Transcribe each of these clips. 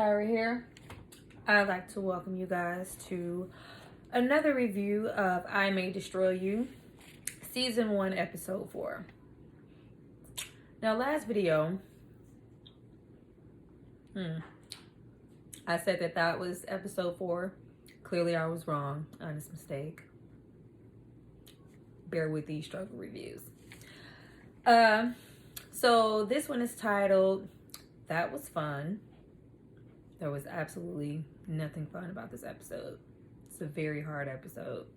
Tyra here. I'd like to welcome you guys to another review of I May Destroy You, Season 1, Episode 4. Now, last video, I said that was Episode 4. Clearly, I was wrong. Honest mistake. Bear with these struggle reviews. So this one is titled, That Was Fun. There was absolutely nothing fun about this episode. It's a very hard episode.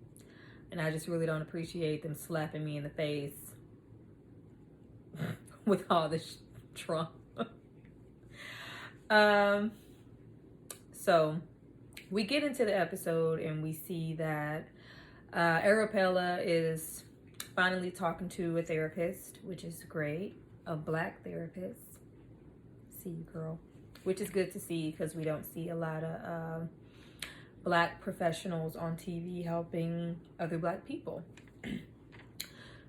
And I just really don't appreciate them slapping me in the face with all this trauma. So we get into the episode and we see that Arabella is finally talking to a therapist, which is great. A black therapist. See you, girl. Which is good to see because we don't see a lot of black professionals on TV helping other black people.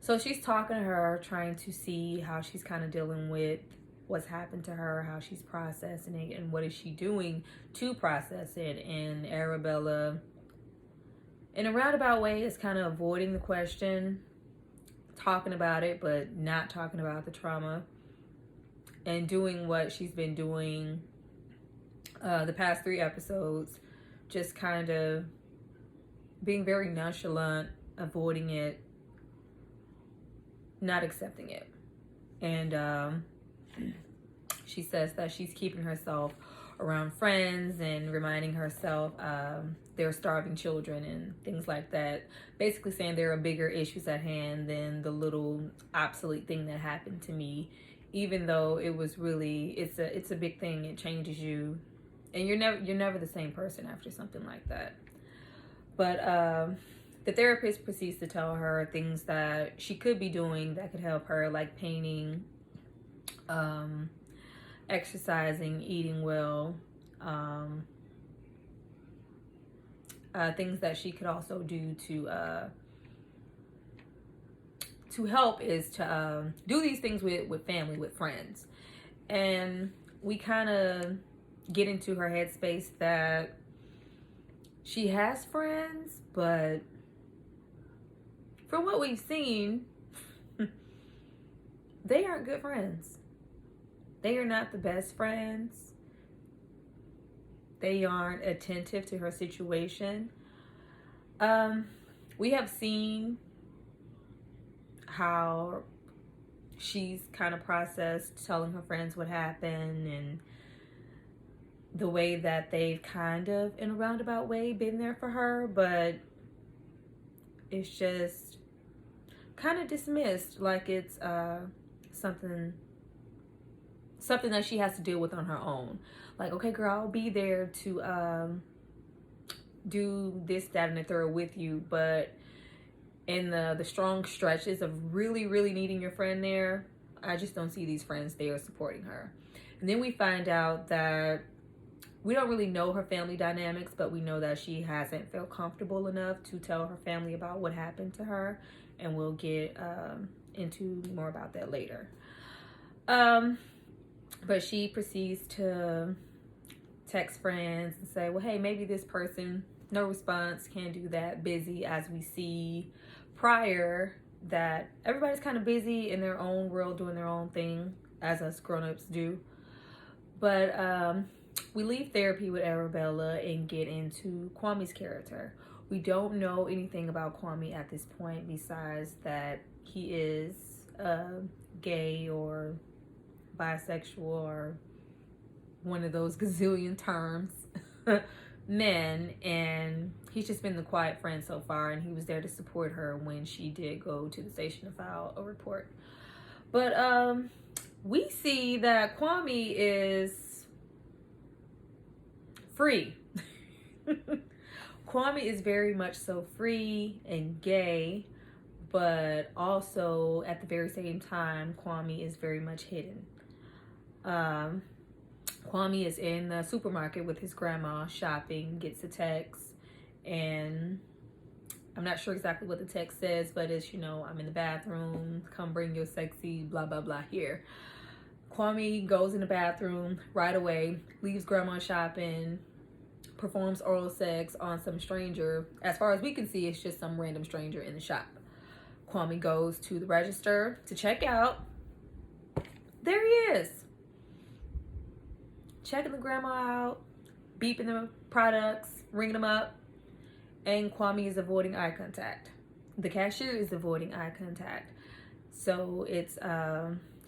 So she's talking to her, trying to see how she's kind of dealing with what's happened to her, how she's processing it, and what is she doing to process it. And Arabella, in a roundabout way, is kind of avoiding the question, talking about it, but not talking about the trauma, and doing what she's been doing the past 3 episodes, just kind of being very nonchalant, avoiding it, not accepting it. And she says that she's keeping herself around friends and reminding herself they're starving children and things like that. Basically saying there are bigger issues at hand than the little obsolete thing that happened to me. Even though it was really, it's a big thing. It changes you, and you're never the same person after something like that. But the therapist proceeds to tell her things that she could be doing that could help her, like painting, exercising, eating well, things that she could also do to help is to do these things with family, with friends. And we kind of get into her headspace that she has friends, but from what we've seen, they aren't good friends. They are not the best friends. They aren't attentive to her situation. We have seen how she's kind of processed telling her friends what happened, and the way that they've kind of, in a roundabout way, been there for her, but it's just kind of dismissed like it's something that she has to deal with on her own. Like, okay, girl, I'll be there to do this, that, and the third with you, but in the strong stretches of really, really needing your friend there, I just don't see these friends there supporting her. And then we find out that we don't really know her family dynamics, but we know that she hasn't felt comfortable enough to tell her family about what happened to her, and we'll get into more about that later. But she proceeds to text friends and say, well, hey, maybe this person, no response, can't do that, busy, as we see prior, that everybody's kind of busy in their own world doing their own thing, as us grown-ups do. But we leave therapy with Arabella and get into Kwame's character. We don't know anything about Kwame at this point besides that he is gay or bisexual or one of those gazillion terms men, and he's just been the quiet friend so far, and he was there to support her when she did go to the station to file a report. But we see that Kwame is free. Kwame is very much so free and gay, but also at the very same time, Kwame is very much hidden. Kwame is in the supermarket with his grandma shopping, gets a text, and I'm not sure exactly what the text says, but it's, I'm in the bathroom, come bring your sexy blah, blah, blah here. Kwame goes in the bathroom right away, leaves grandma shopping, performs oral sex on some stranger. As far as we can see, it's just some random stranger in the shop. Kwame goes to the register to check out. There he is, checking the grandma out, beeping the products, ringing them up, and Kwame is avoiding eye contact. The cashier is avoiding eye contact. So it's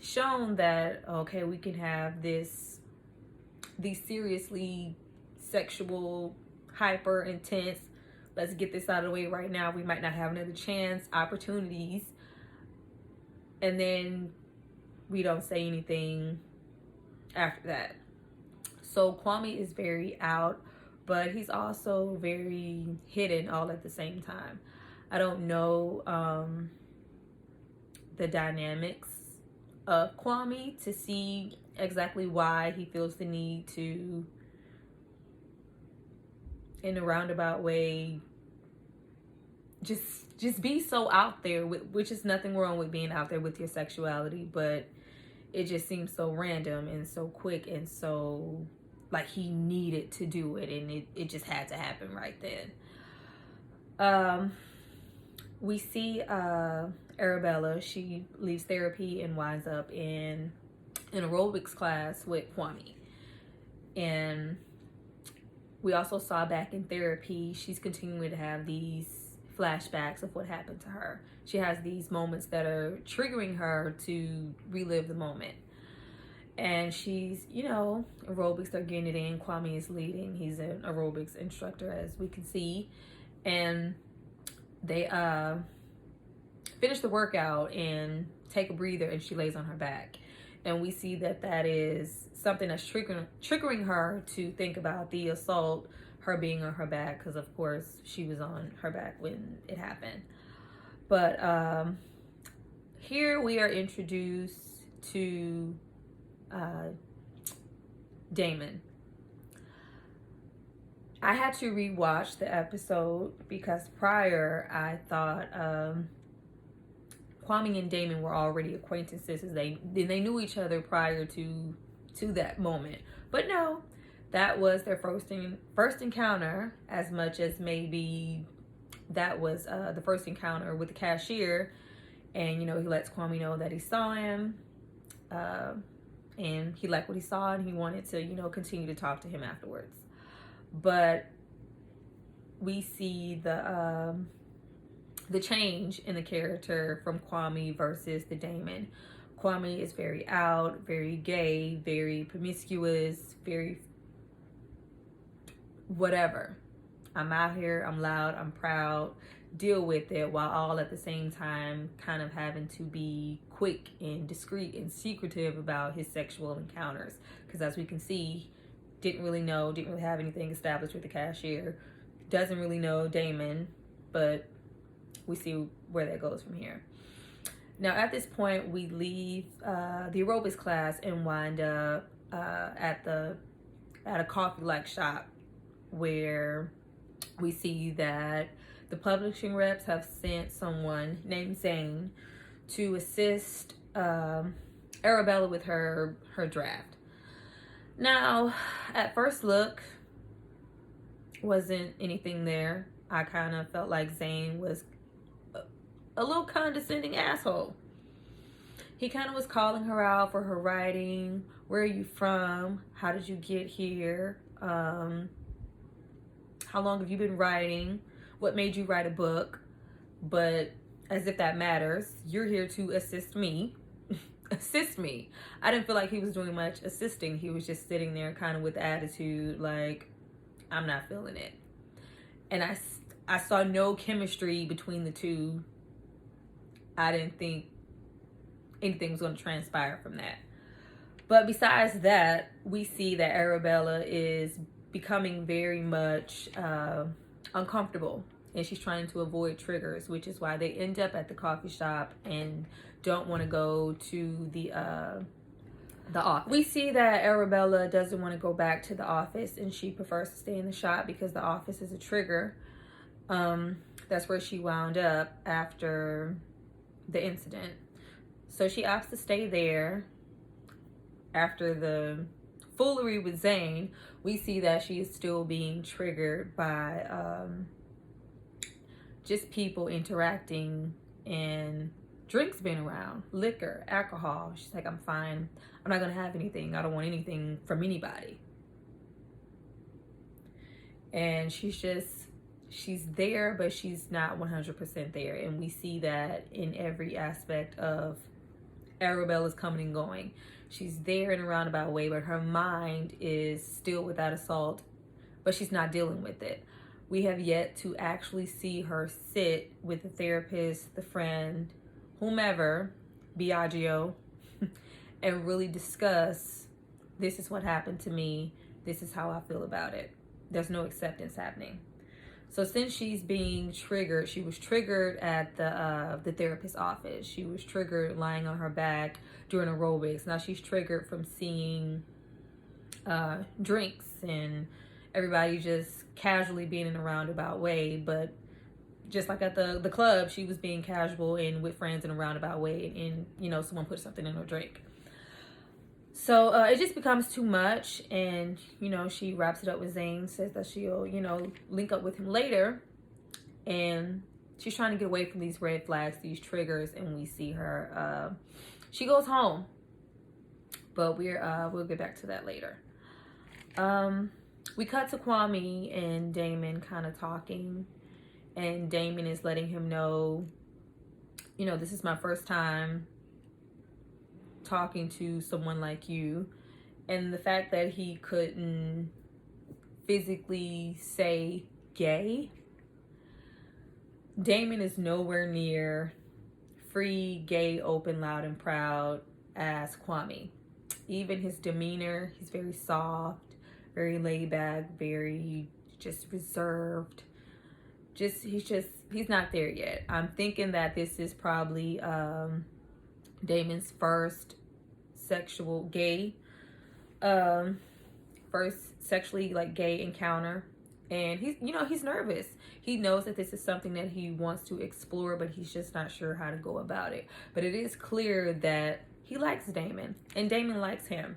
shown that, okay, we can have these seriously sexual, hyper intense, let's get this out of the way right now, we might not have another chance, opportunities, and then we don't say anything after that. So Kwame is very out, but he's also very hidden all at the same time. I don't know the dynamics of Kwame to see exactly why he feels the need to, in a roundabout way, just be so out there, which is nothing wrong with being out there with your sexuality, but it just seems so random and so quick and so like he needed to do it, and it just had to happen right then. We see Arabella. She leaves therapy and winds up in an aerobics class with Kwame. And we also saw back in therapy, she's continuing to have these flashbacks of what happened to her. She has these moments that are triggering her to relive the moment. And she's, aerobics, they're getting it in. Kwame is leading. He's an aerobics instructor, as we can see. And they finish the workout and take a breather, and she lays on her back. And we see that is something that's triggering her to think about the assault, her being on her back, because of course she was on her back when it happened. But here we are introduced to Damon. I had to rewatch the episode because prior I thought Kwame and Damon were already acquaintances. They knew each other prior to that moment. But no, that was their first encounter, as much as maybe that was the first encounter with the cashier. And, he lets Kwame know that he saw him. And he liked what he saw, and he wanted to, continue to talk to him afterwards. But we see the change in the character from Kwame versus the Damon. Kwame is very out, very gay, very promiscuous, very whatever. I'm out here, I'm loud, I'm proud, deal with it, while all at the same time kind of having to be quick and discreet and secretive about his sexual encounters. Because as we can see, didn't really have anything established with the cashier, doesn't really know Damon, but we see where that goes from here. Now at this point, we leave the aerobics class and wind up at a coffee-like shop, where we see that the publishing reps have sent someone named Zane to assist Arabella with her draft. Now, at first look, wasn't anything there. I kind of felt like Zane was a little condescending asshole. He kind of was calling her out for her writing. Where are you from? How did you get here? How long have you been writing? What made you write a book? But as if that matters, you're here to assist me. Assist me. I didn't feel like he was doing much assisting. He was just sitting there kind of with attitude like, I'm not feeling it. And I saw no chemistry between the two. I didn't think anything was going to transpire from that. But besides that, we see that Arabella is becoming very much uncomfortable, and she's trying to avoid triggers, which is why they end up at the coffee shop and don't want to go to the office. We see that Arabella doesn't want to go back to the office, and she prefers to stay in the shop because the office is a trigger. That's where she wound up after the incident. So she opts to stay there. after the foolery with Zayn, we see that she is still being triggered by just people interacting and drinks being around, liquor, alcohol. She's like, I'm fine. I'm not going to have anything. I don't want anything from anybody. And she's there, but she's not 100% there. And we see that in every aspect of Arabella's coming and going. She's there in a roundabout way, but her mind is still without assault, but she's not dealing with it. We have yet to actually see her sit with the therapist, the friend, whomever, Biagio, and really discuss, this is what happened to me. This is how I feel about it. There's no acceptance happening. So since she's being triggered, she was triggered at the therapist's office. She was triggered lying on her back during aerobics. Now she's triggered from seeing drinks and everybody just casually being in a roundabout way. But just like at the club, she was being casual and with friends in a roundabout way, and you know, someone put something in her drink. So it just becomes too much, and you know, she wraps it up with Zayn, says that she'll, you know, link up with him later, and she's trying to get away from these red flags, these triggers, and we see her. She goes home, but we'll get back to that later. We cut to Kwame and Damon kind of talking, and Damon is letting him know, you know, this is my first time talking to someone like you, and the fact that he couldn't physically say gay. Damon is nowhere near free, gay, open, loud, and proud as Kwame. Even his demeanor, he's very soft, very laid back, very just reserved. He's not there yet. I'm thinking that this is probably Damon's first sexually like gay encounter, and he's nervous. He knows that this is something that he wants to explore, but he's just not sure how to go about it. But it is clear that he likes Damon, and Damon likes him.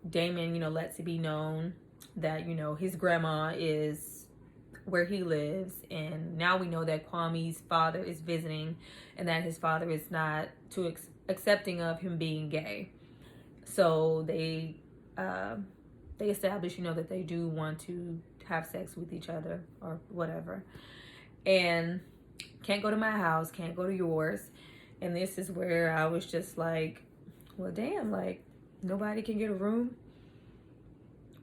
Damon, you know, lets it be known that, you know, his grandma is where he lives, and now we know that Kwame's father is visiting, and that his father is not too accepting of him being gay. So they establish, you know, that they do want to have sex with each other or whatever, and can't go to my house, can't go to yours. And this is where I was just like, well, damn, like, nobody can get a room.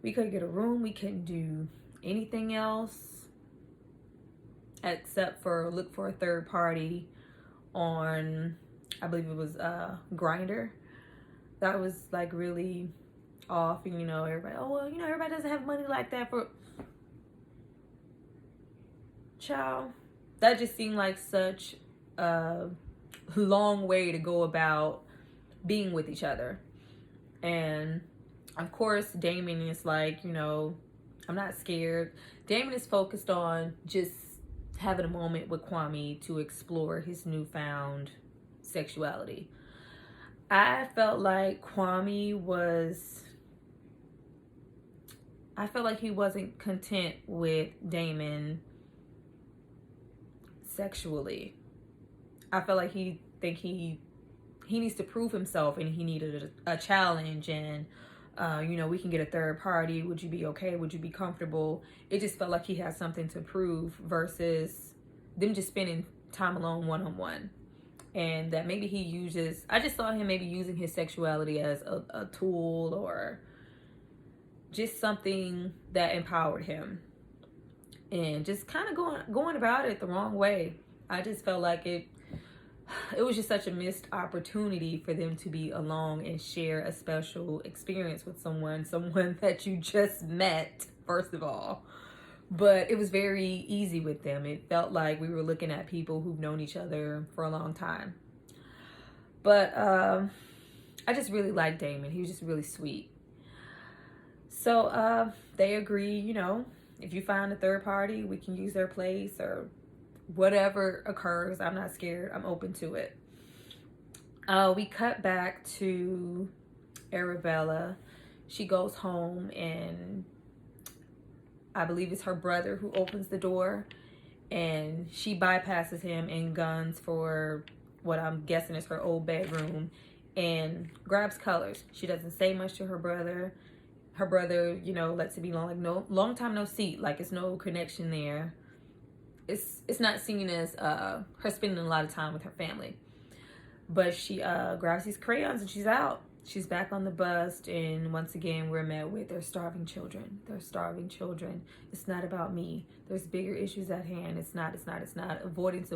We couldn't get a room. We couldn't do anything else except for look for a third party on, I believe it was Grindr. That was like really off, and you know, everybody, oh well, you know, everybody doesn't have money like that for child. That just seemed like such a long way to go about being with each other. And of course, Damon is like, you know, I'm not scared. Damon is focused on just having a moment with Kwame to explore his newfound sexuality. I felt like he wasn't content with Damon sexually. I felt like he needs to prove himself, and he needed a challenge, and you know, we can get a third party. Would you be okay? Would you be comfortable? It just felt like he had something to prove versus them just spending time alone one-on-one. And that maybe I just saw him maybe using his sexuality as a tool, or just something that empowered him, and just kind of going about it the wrong way. I just felt like it was just such a missed opportunity for them to be alone and share a special experience with someone that you just met, first of all. But it was very easy with them. It felt like we were looking at people who've known each other for a long time. But I just really liked Damon. He was just really sweet. So they agree, you know, if you find a third party, we can use their place, or whatever occurs. I'm not scared. I'm open to it. We cut back to Arabella. She goes home, and I believe it's her brother who opens the door, and she bypasses him and guns for what I'm guessing is her old bedroom, and grabs colors. She doesn't say much to her brother. Her brother, lets it be known, like, no, long time no see, like it's no connection there. It's not seen as her spending a lot of time with her family. But she grabs these crayons and she's out. She's back on the bus, and once again we're met with, they're starving children. They're starving children. It's not about me. There's bigger issues at hand. It's not. Avoidance.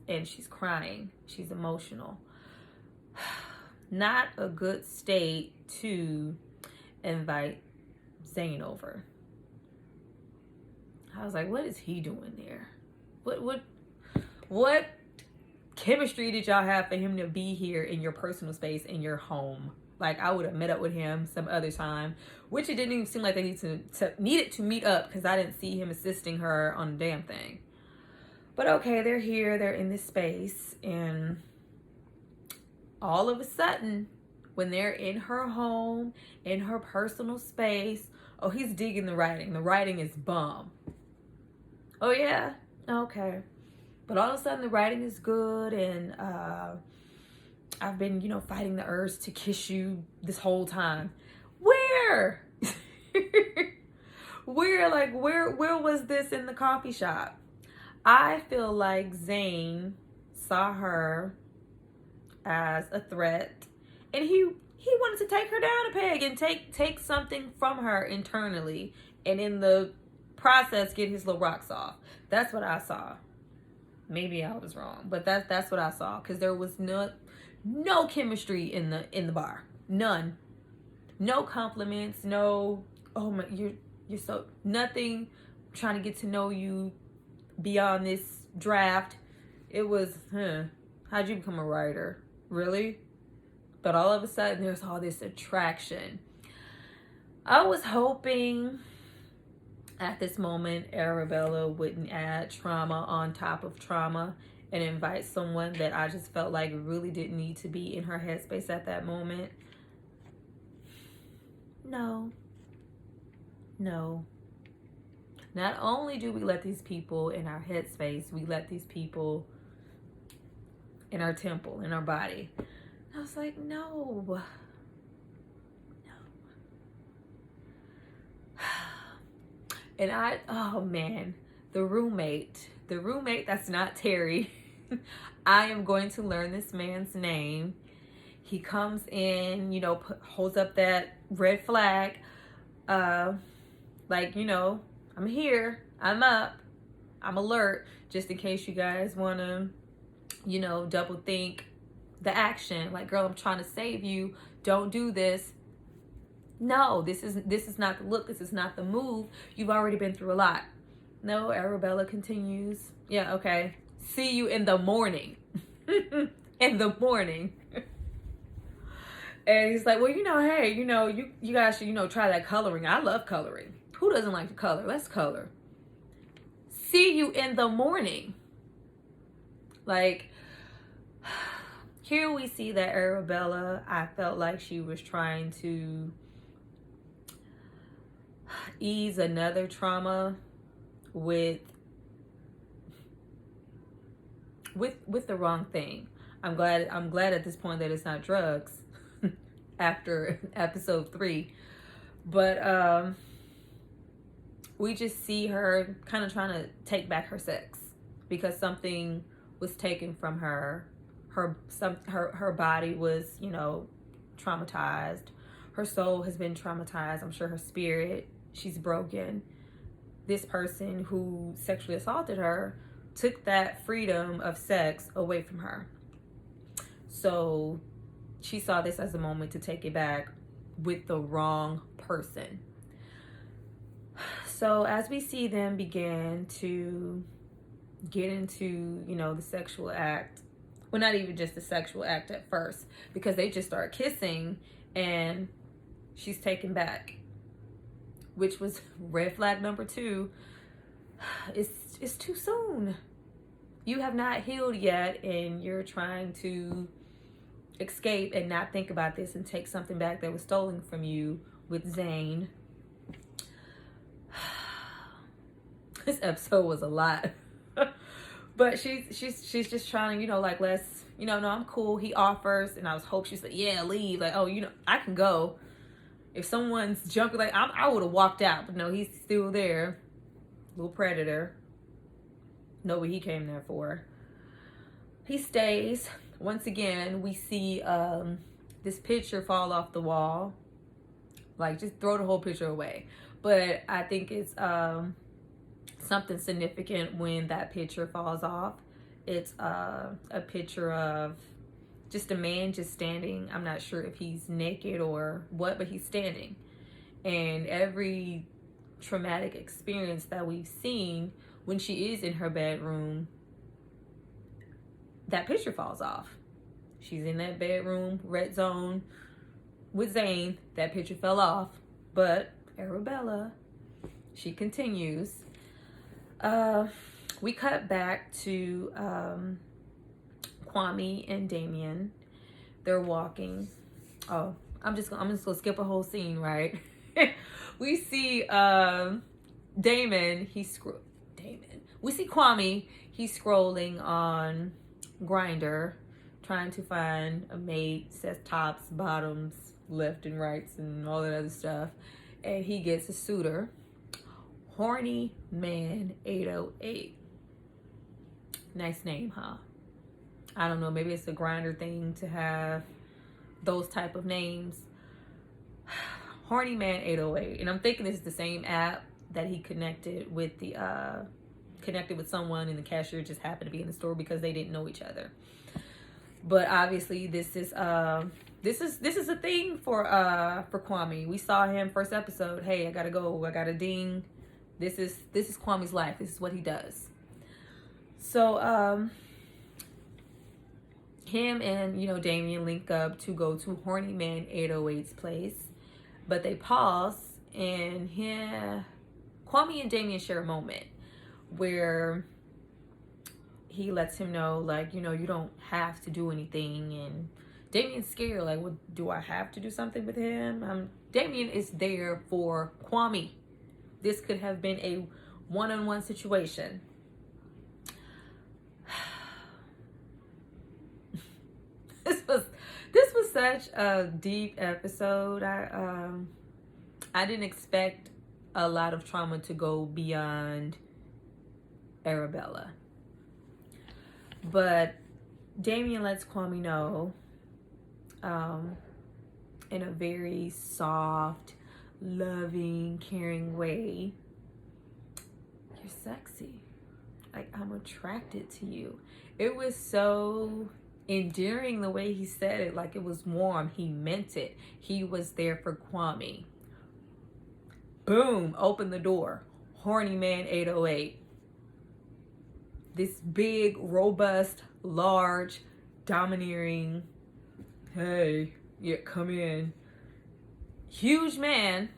And she's crying. She's emotional. Not a good state to invite Zane over. I was like, what is he doing there? What chemistry did y'all have for him to be here in your personal space, in your home? Like, I would have met up with him some other time, which it didn't even seem like they needed to meet up, because I didn't see him assisting her on a damn thing. But okay, they're here, they're in this space, and all of a sudden, when they're in her home, in her personal space, oh, he's digging the writing. The writing is bomb. Oh yeah? Okay. But all of a sudden the writing is good, and I've been, fighting the urge to kiss you this whole time. Where? Where was this in the coffee shop? I feel like Zane saw her as a threat, and he wanted to take her down a peg and take something from her internally, and in the process get his little rocks off. That's what I saw. Maybe I was wrong, but that's what I saw, because there was no chemistry in the bar. None. No compliments. No, oh my, you're so nothing. Trying to get to know you beyond this draft. It was, how'd you become a writer? Really? But all of a sudden there's all this attraction. I was hoping at this moment Arabella wouldn't add trauma on top of trauma and invite someone that I just felt like really didn't need to be in her headspace at that moment. No. Not only do we let these people in our headspace, we let these people in our temple, in our body. I was like, no. And oh man, the roommate that's not Terry. I am going to learn this man's name. He comes in, holds up that red flag. Like, I'm here, I'm up, I'm alert, just in case you guys want to, double think the action. Like, girl, I'm trying to save you. Don't do this. No, this is not the look. This is not the move. You've already been through a lot. No, Arabella continues. Yeah, okay. See you in the morning. In the morning. And he's like, well, hey, you guys should, try that coloring. I love coloring. Who doesn't like to color? Let's color. See you in the morning. Like, here we see that Arabella, I felt like she was trying to ease another trauma with the wrong thing. I'm glad at this point that it's not drugs after episode 3. But we just see her kind of trying to take back her sex because something was taken from her. Her body was, traumatized. Her soul has been traumatized. I'm sure her spirit, she's broken. This person who sexually assaulted her took that freedom of sex away from her. So she saw this as a moment to take it back with the wrong person. So as we see them begin to get into, the sexual act, well, not even just the sexual act at first, because they just start kissing and she's taken back, which was red flag number 2. It's too soon. you have not healed yet, and you're trying to escape and not think about this and take something back that was stolen from you with Zane. This episode was a lot. But she's just trying to, you know, like, let's, you know, no, I'm cool. He offers, and I was hoping she said, yeah, leave. Like, oh, you know, I can go. If someone's jumping, like, I would have walked out. But no, he's still there. Little predator. Know what he came there for. He stays. Once again, we see this picture fall off the wall. Like, just throw the whole picture away. But I think it's something significant when that picture falls off. It's a picture of just a man just standing. I'm not sure if he's naked or what, but he's standing. And every traumatic experience that we've seen, when she is in her bedroom, that picture falls off. She's in that bedroom, red zone with Zane. That picture fell off. But Arabella, she continues. We cut back to Kwame and Damien. They're walking. Oh, I'm just gonna skip a whole scene, right? We see Damon. We see Kwame. He's scrolling on Grindr, trying to find a mate. Says tops, bottoms, left and rights, and all that other stuff. And he gets a suitor. Horny Man 808. Nice name, huh? I don't know, maybe it's a Grindr thing to have those type of names. Horny Man 808. And I'm thinking this is the same app that he connected with someone, and the cashier just happened to be in the store because they didn't know each other. But obviously this is a thing for Kwame. We saw him first episode. Hey, I gotta go, I gotta ding. This is Kwame's life. This is what he does. So him and, you know, Damien link up to go to Horny Man 808's place, but they pause, and Kwame and Damien share a moment where he lets him know, like, you know, you don't have to do anything, and Damien's scared, like, what, do I have to do something with him? Damien is there for Kwame. This could have been a one-on-one situation. This was such a deep episode. I didn't expect a lot of trauma to go beyond Arabella. But Damien lets Kwame know in a very soft, loving, caring way, you're sexy. Like, I'm attracted to you. It was so endearing the way he said it. Like, it was warm. He meant it. He was there for Kwame. Boom, open the door. Horny Man 808. This big, robust, large, domineering, hey, yeah, come in, huge man.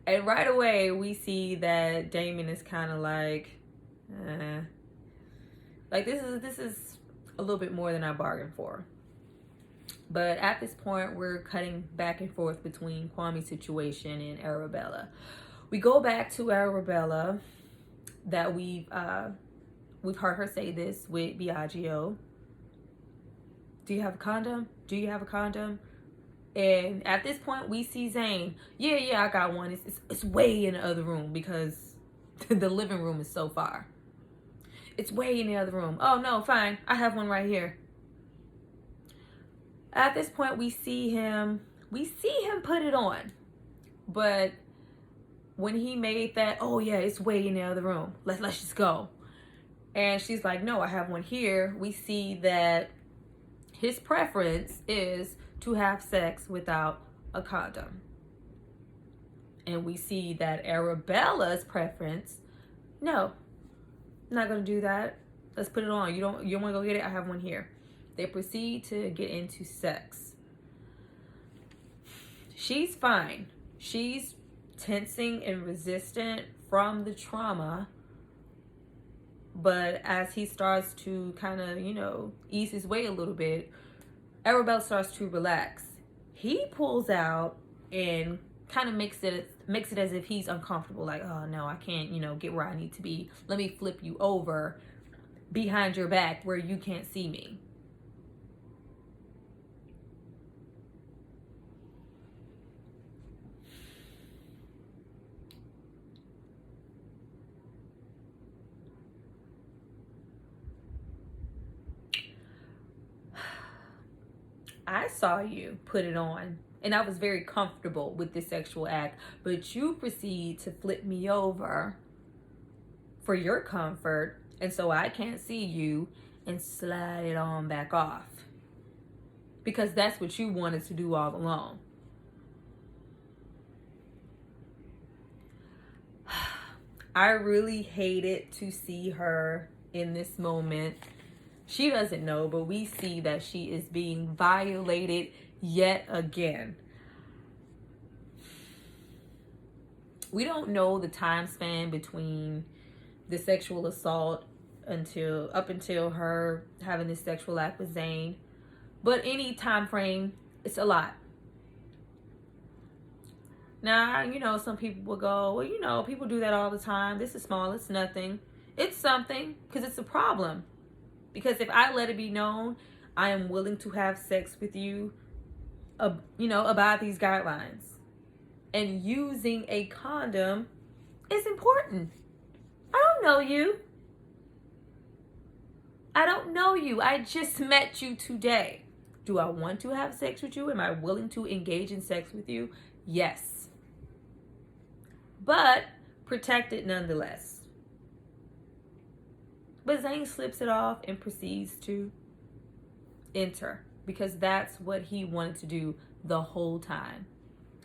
And right away we see that Damien is kind of like this is a little bit more than I bargained for. But at this point, we're cutting back and forth between Kwame's situation and Arabella. We go back to Arabella, that we've heard her say this with Biagio. Do you have a condom? Do you have a condom? And at this point, we see Zane. Yeah, I got one. It's way in the other room because the living room is so far. It's way in the other room. Oh, no, fine. I have one right here. At this point, we see him put it on. But when he made that, oh, yeah, it's way in the other room. Let's just go. And she's like, no, I have one here. We see that his preference is to have sex without a condom. And we see that Arabella's preference, no, I'm not going to do that. Let's put it on. You don't want to go get it? I have one here. They proceed to get into sex. She's fine. She's tensing and resistant from the trauma. But as he starts to kind of, ease his way a little bit, Arabella starts to relax. He pulls out and kind of makes it as if he's uncomfortable, like, oh no, I can't, get where I need to be. Let me flip you over behind your back where you can't see me. I saw you put it on and I was very comfortable with this sexual act, but you proceed to flip me over for your comfort, and so I can't see you, and slide it on back off. Because that's what you wanted to do all along. I really hated to see her in this moment. She doesn't know, but we see that she is being violated yet again. We don't know the time span between the sexual assault up until her having this sexual act with Zane, but any time frame, it's a lot. Now, some people will go, well, people do that all the time. This is small, it's nothing. It's something, because it's a problem. Because if I let it be known, I am willing to have sex with you, about these guidelines. And using a condom is important. I don't know you. I just met you today. Do I want to have sex with you? Am I willing to engage in sex with you? Yes. But protect it nonetheless. But Zane slips it off and proceeds to enter, because that's what he wanted to do the whole time.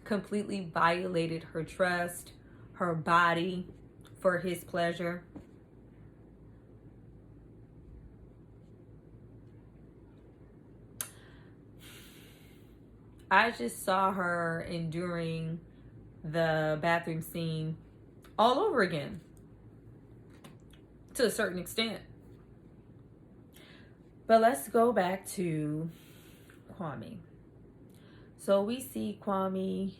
Completely violated her trust, her body, for his pleasure. I just saw her enduring the bathroom scene all over again, to a certain extent. But let's go back to Kwame. So we see Kwame,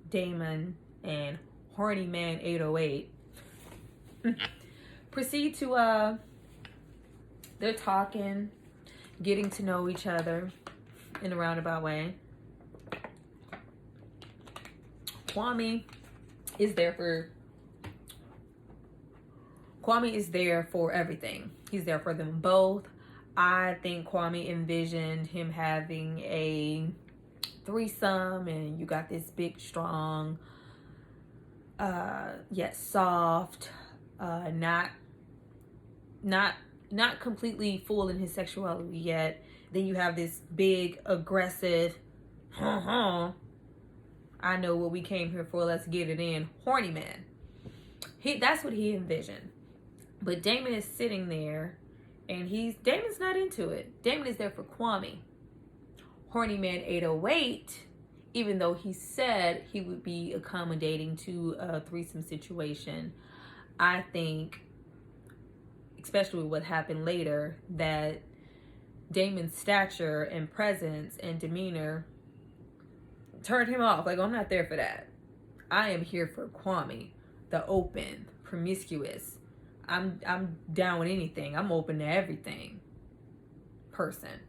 Damon, and Horny Man 808 proceed to they're talking, getting to know each other in a roundabout way. Kwame is there for everything. He's there for them both. I think Kwame envisioned him having a threesome, and you got this big, strong, yet soft, not completely full in his sexuality yet. Then you have this big, aggressive, I know what we came here for, let's get it in, horny man. That's what he envisioned. But Damon is sitting there, and Damon's not into it. Damon is there for Kwame. Horny Man 808, even though he said he would be accommodating to a threesome situation, I think, especially what happened later, that Damon's stature and presence and demeanor turned him off. Like, I'm not there for that. I am here for Kwame, the open, promiscuous, I'm down with anything, I'm open to everything person.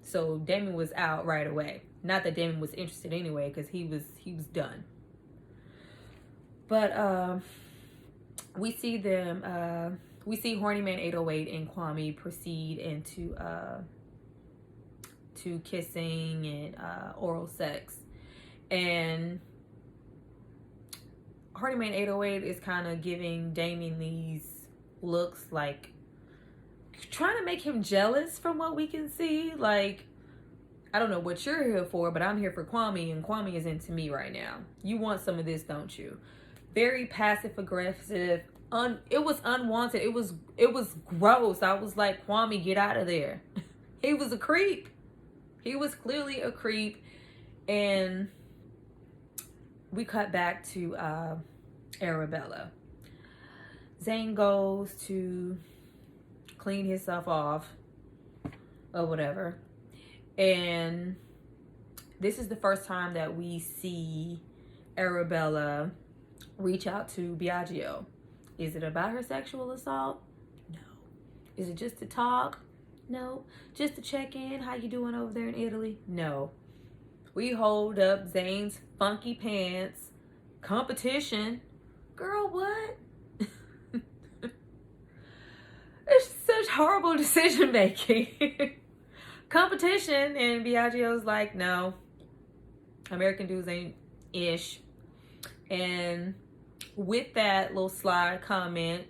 So Damon was out right away. Not that Damon was interested anyway, because he was done. But we see Horny Man 808 and Kwame proceed into to kissing and oral sex. And Horny Man 808 is kind of giving Damon these looks, like trying to make him jealous from what we can see. Like, I don't know what you're here for, but I'm here for Kwame, and Kwame is into me right now. You want some of this, don't you? Very passive aggressive. It was unwanted. It was gross. I was like, Kwame, get out of there. He was a creep. He was clearly a creep. And we cut back to Arabella. Zayn goes to clean himself off or whatever. And this is the first time that we see Arabella reach out to Biagio. Is it about her sexual assault? No. Is it just to talk? No. Just to check in? How you doing over there in Italy? No. We hold up Zayn's funky pants competition. Girl, what? It's such horrible decision making. Competition, and Biagio's like, no, American dudes ain't ish. And with that little sly comment,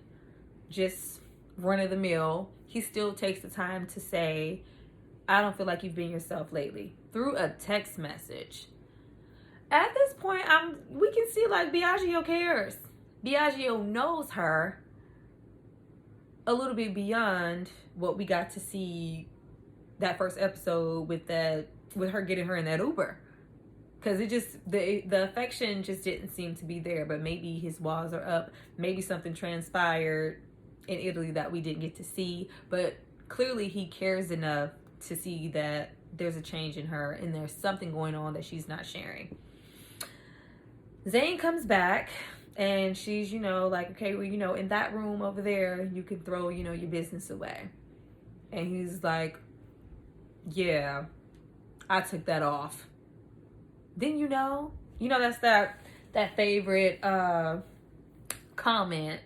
just run of the mill, he still takes the time to say, I don't feel like you've been yourself lately, through a text message. At this point, we can see like Biagio cares. Biagio knows her a little bit beyond what we got to see that first episode with her getting her in that Uber. Because it just, the affection just didn't seem to be there. But maybe his walls are up. Maybe something transpired in Italy that we didn't get to see. But clearly he cares enough to see that there's a change in her and there's something going on that she's not sharing. Zayn comes back and she's, like, okay, well, in that room over there, you can throw, your business away. And he's like, yeah, I took that off. Then that's that favorite comment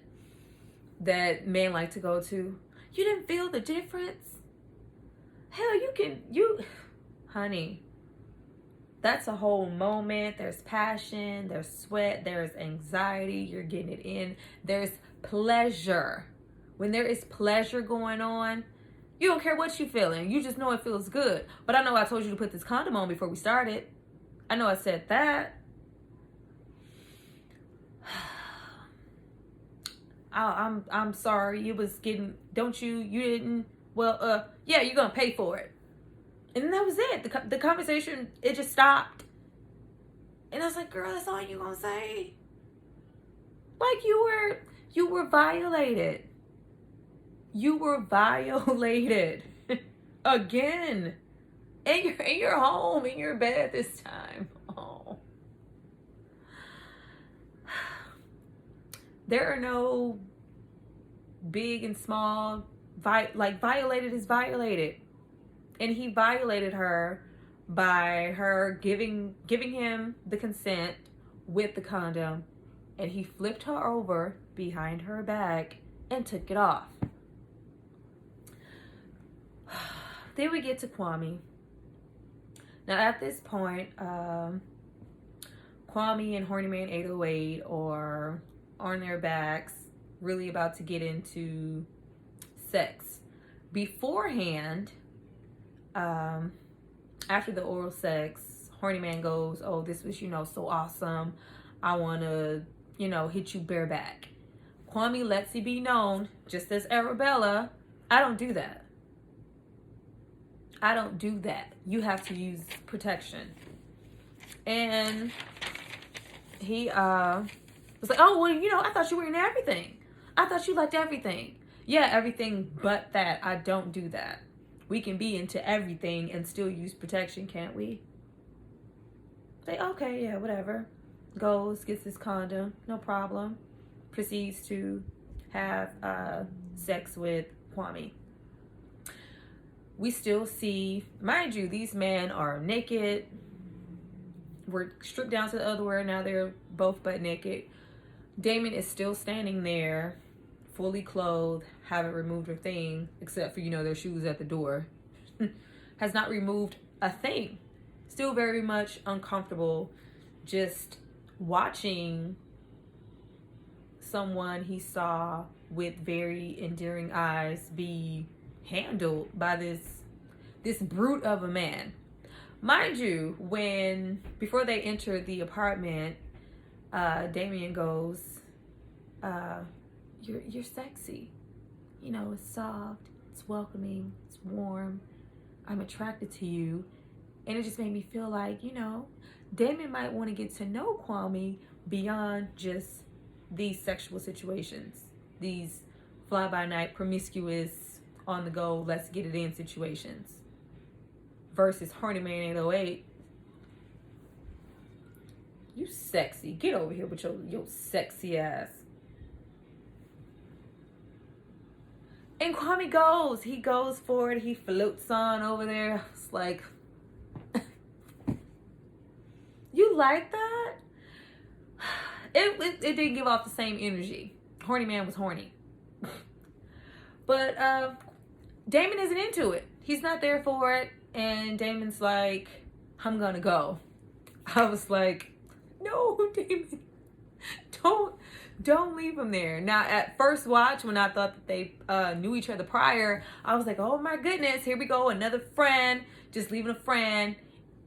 that men like to go to. You didn't feel the difference? Hell, honey, that's a whole moment. There's passion, there's sweat, there's anxiety. You're getting it in. There's pleasure. When there is pleasure going on, you don't care what you're feeling. You just know it feels good. But I know I told you to put this condom on before we started. I know I said that. I'm sorry. It was getting, you didn't, well, yeah, you're going to pay for it. And then that was it. The conversation, it just stopped. And I was like, girl, that's all you going to say? Like you were violated. You were violated. Again. And you're home, in your bed this time. Oh. There are no big and small, violated is violated. And he violated her by her giving him the consent with the condom. And he flipped her over behind her back and took it off. Then we get to Kwame. Now at this point, Kwame and Horny Man 808 are on their backs, really about to get into sex. Beforehand, after the oral sex, Horny Man goes, oh, this was, so awesome. I want to, hit you bareback. Kwame lets it be known, just as Arabella, I don't do that. I don't do that. You have to use protection. And he was like, oh, well, I thought you were into everything. I thought you liked everything. Yeah, everything but that. I don't do that. We can be into everything and still use protection, can't we? Say, okay, yeah, whatever. Goes, gets his condom, no problem. Proceeds to have sex with Kwame. We still see, mind you, these men are naked. We're stripped down to the underwear. Now they're both butt naked. Damon is still standing there, fully clothed, haven't removed a thing, except for, their shoes at the door. Has not removed a thing. Still very much uncomfortable just watching someone he saw with very endearing eyes be handled by this brute of a man. Mind you, before they enter the apartment, Damien goes, you're sexy. It's soft, it's welcoming, it's warm. I'm attracted to you. And it just made me feel like, Damien might want to get to know Kwame beyond just these sexual situations. these fly-by-night, promiscuous, on-the-go, let's-get-it-in situations. Versus Horny Man 808. You sexy. Get over here with your sexy ass. And Kwame goes. He goes for it. He floats on over there. It's like, you like that? It didn't give off the same energy. Horny Man was horny. But Damon isn't into it. He's not there for it. And Damon's like, I'm gonna go. I was like, no, Damon. Don't leave him there. Now, at first watch, when I thought that they knew each other prior, I was like, oh my goodness, here we go. Another friend. Just leaving a friend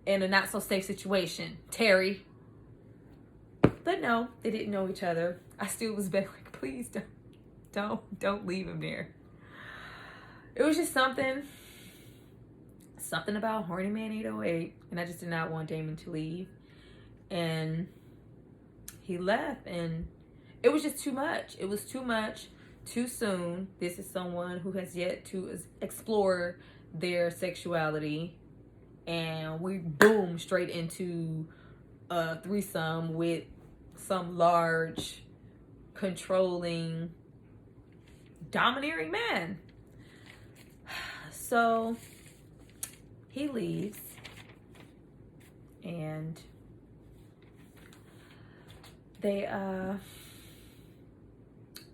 in a not so safe situation. Terry. But no, they didn't know each other. I still was begging, like, please don't leave him there. It was just something about Horny Man 808, and I just did not want Damon to leave. And he left, and it was just too much. It was too much, too soon. This is someone who has yet to explore their sexuality, and we boom straight into a threesome with some large, controlling, domineering man. So he leaves, and they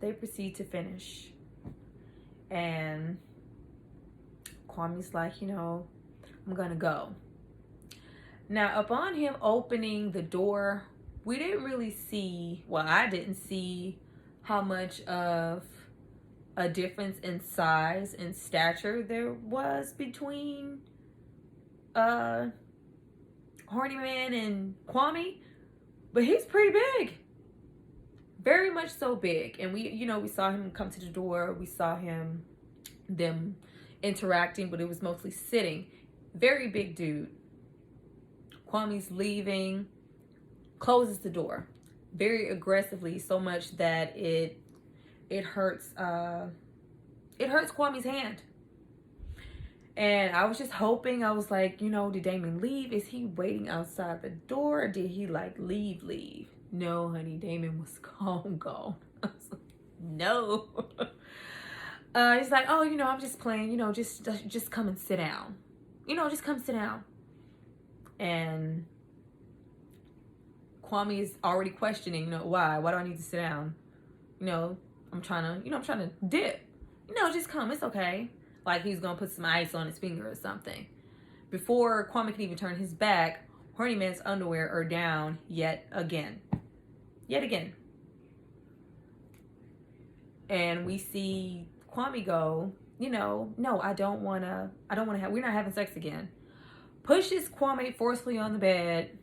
proceed to finish. And Kwame's like, I'm gonna go. Now, upon him opening the door, we didn't really see, well, I didn't see how much of a difference in size and stature there was between Horny Man and Kwame, but he's pretty big. Very much so big. And we saw him come to the door. We saw them interacting, but it was mostly sitting. Very big dude. Kwame's leaving, closes the door very aggressively, so much that it hurts Kwame's hand. And I was just hoping, I was like, did Damon leave? Is he waiting outside the door? Or did he leave? No, honey, Damon was gone. I was like, no. He's like, oh, I'm just playing, just come and sit down. Just come sit down. And Kwame is already questioning, why do I need to sit down? I'm trying to dip. Just come, it's okay. Like he's gonna put some ice on his finger or something. Before Kwame can even turn his back, Horny Man's underwear are down yet again. And we see Kwame go, no, I don't wanna have, we're not having sex again. Pushes Kwame forcefully on the bed,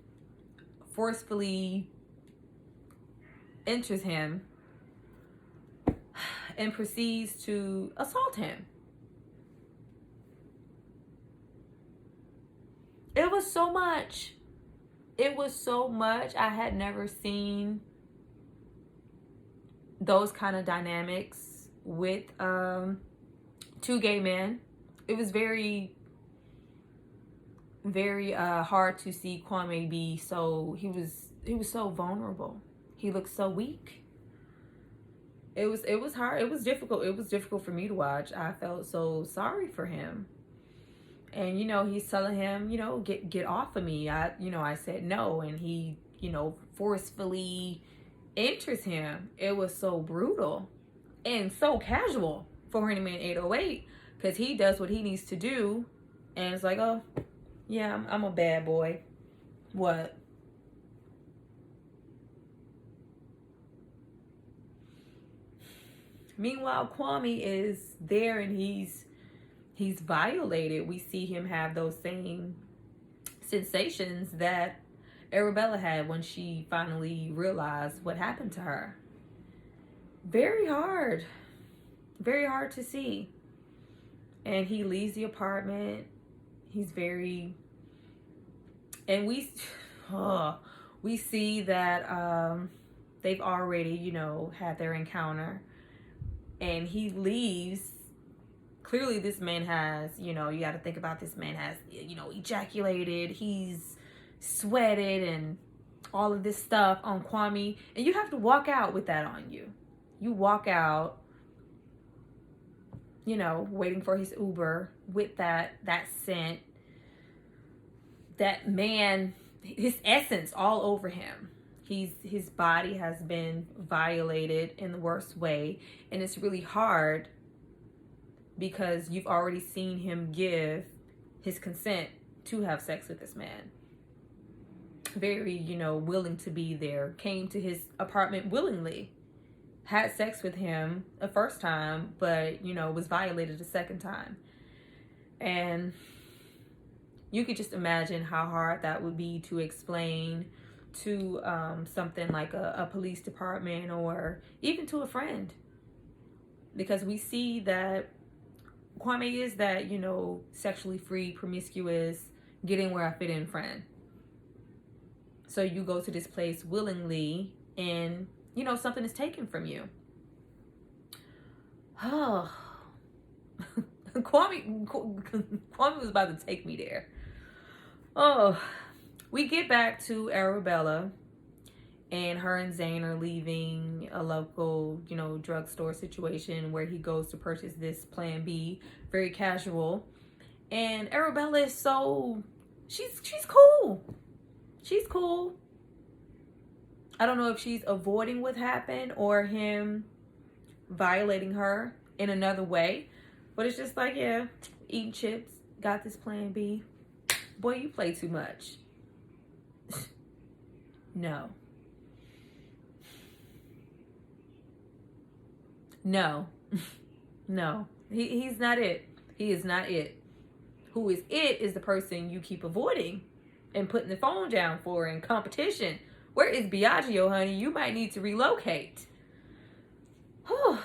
forcefully enters him, and proceeds to assault him. It was so much. I had never seen those kind of dynamics with two gay men. It was very, very hard to see Kwame be so, he was so vulnerable. He looked so weak. It was hard. It was difficult. It was difficult for me to watch. I felt so sorry for him. And, he's telling him, get off of me. I said no. And he, forcefully enters him. It was so brutal and so casual for Horny Man 808, because he does what he needs to do. And it's like, oh, yeah, I'm a bad boy. What? Meanwhile, Kwame is there and he's violated. We see him have those same sensations that Arabella had when she finally realized what happened to her. Very hard to see. And he leaves the apartment. He's very, and we see that they've already, had their encounter and he leaves. Clearly this man has, you got to think about, this man has, ejaculated, he's sweated and all of this stuff on Kwame, and you have to walk out with that on you. You walk out, waiting for his Uber with that scent, that man, his essence all over him. His body has been violated in the worst way, and it's really hard because you've already seen him give his consent to have sex with this man. Very, willing to be there, came to his apartment willingly, had sex with him a first time, but, was violated a second time. And you could just imagine how hard that would be to explain to something like a police department or even to a friend. Because we see that Kwame is that, sexually free, promiscuous, get in where I fit in friend. So you go to this place willingly and, something is taken from you. Oh, Kwame was about to take me there. Oh, we get back to Arabella, and her and Zane are leaving a local, drugstore situation where he goes to purchase this Plan B, very casual. And Arabella is she's cool. She's cool. I don't know if she's avoiding what happened or him violating her in another way. But it's just like, yeah, eating chips, got this Plan B. Boy, you play too much. No. No. No. He's not it. He is not it. Who is it is the person you keep avoiding and putting the phone down for in competition. Where is Biagio, honey? You might need to relocate. Whew.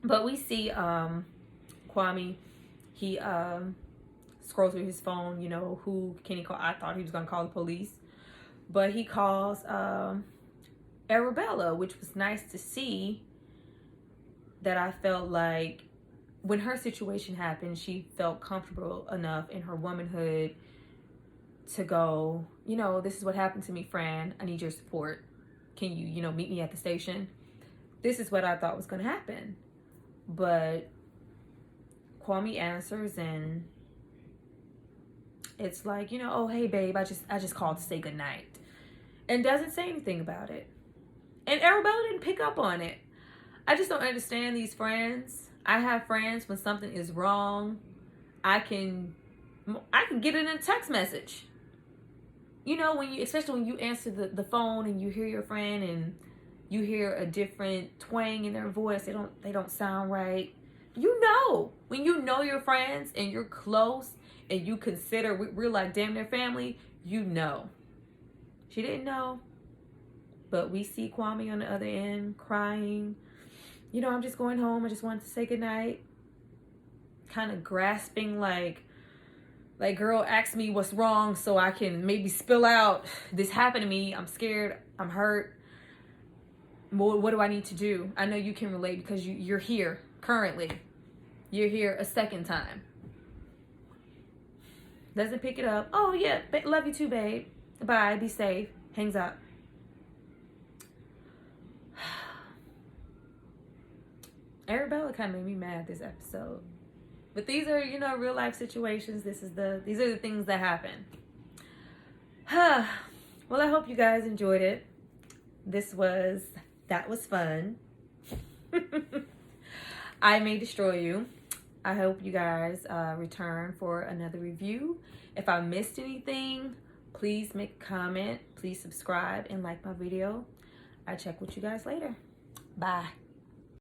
But we see Kwame. He scrolls through his phone, who can he call? I thought he was going to call the police. But he calls Arabella, which was nice to see. That I felt like when her situation happened, she felt comfortable enough in her womanhood to go, this is what happened to me, Fran. I need your support. Can you, meet me at the station? This is what I thought was going to happen. But Kwame answers, and it's like, oh, hey, babe, I just called to say goodnight. And doesn't say anything about it. And Arabella didn't pick up on it. I just don't understand these friends. I have friends when something is wrong, I can get it in a text message. Especially when you answer the phone and you hear your friend and you hear a different twang in their voice, they don't sound right. When you know your friends and you're close and you consider we're like damn near family, She didn't know. But we see Kwame on the other end crying. I'm just going home. I just wanted to say goodnight. Kind of grasping like, girl, ask me what's wrong so I can maybe spill out. This happened to me. I'm scared. I'm hurt. What do I need to do? I know you can relate because you're here currently. You're here a second time. Doesn't pick it up. Oh, yeah. Love you too, babe. Bye. Be safe. Hangs up. Arabella kind of made me mad this episode. But these are, real life situations. These are the things that happen. Well, I hope you guys enjoyed it. That was fun. I May Destroy You. I hope you guys return for another review. If I missed anything, please make a comment. Please subscribe and like my video. I'll check with you guys later. Bye.